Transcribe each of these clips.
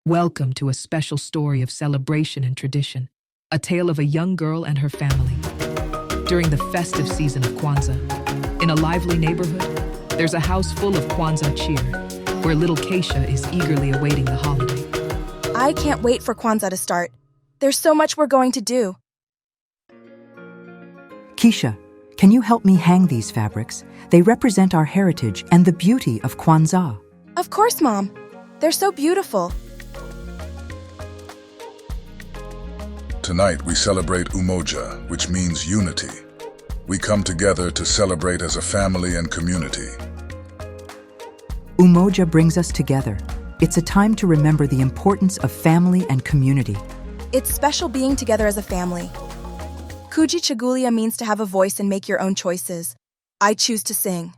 Welcome to a special story of celebration and tradition, a tale of a young girl and her family. During the festive season of Kwanzaa, in a lively neighborhood, there's a house full of Kwanzaa cheer, where little Keisha is eagerly awaiting the holiday. I can't wait for Kwanzaa to start. There's so much we're going to do. Keisha, can you help me hang these fabrics? They represent our heritage and the beauty of Kwanzaa. Of course, Mom. They're so beautiful. Tonight we celebrate Umoja, which means unity. We come together to celebrate as a family and community. Umoja brings us together. It's a time to remember the importance of family and community. It's special being together as a family. Kujichagulia means to have a voice and make your own choices. I choose to sing.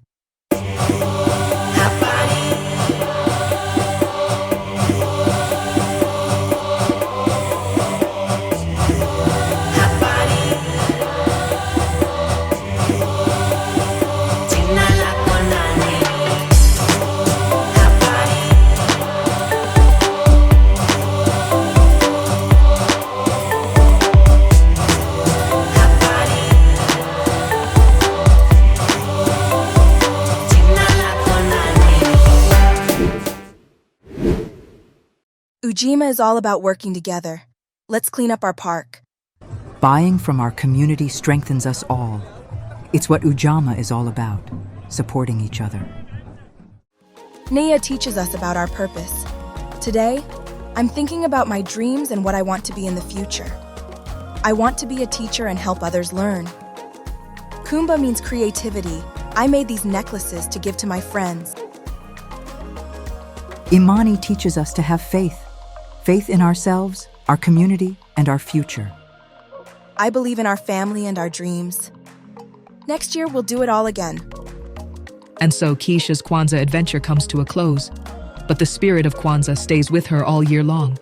Ujima is all about working together. Let's clean up our park. Buying from our community strengthens us all. It's what Ujima is all about, supporting each other. Nia teaches us about our purpose. Today, I'm thinking about my dreams and what I want to be in the future. I want to be a teacher and help others learn. Kuumba means creativity. I made these necklaces to give to my friends. Imani teaches us to have faith. Faith in ourselves, our community, and our future. I believe in our family and our dreams. Next year, we'll do it all again. And so Keisha's Kwanzaa adventure comes to a close, but the spirit of Kwanzaa stays with her all year long.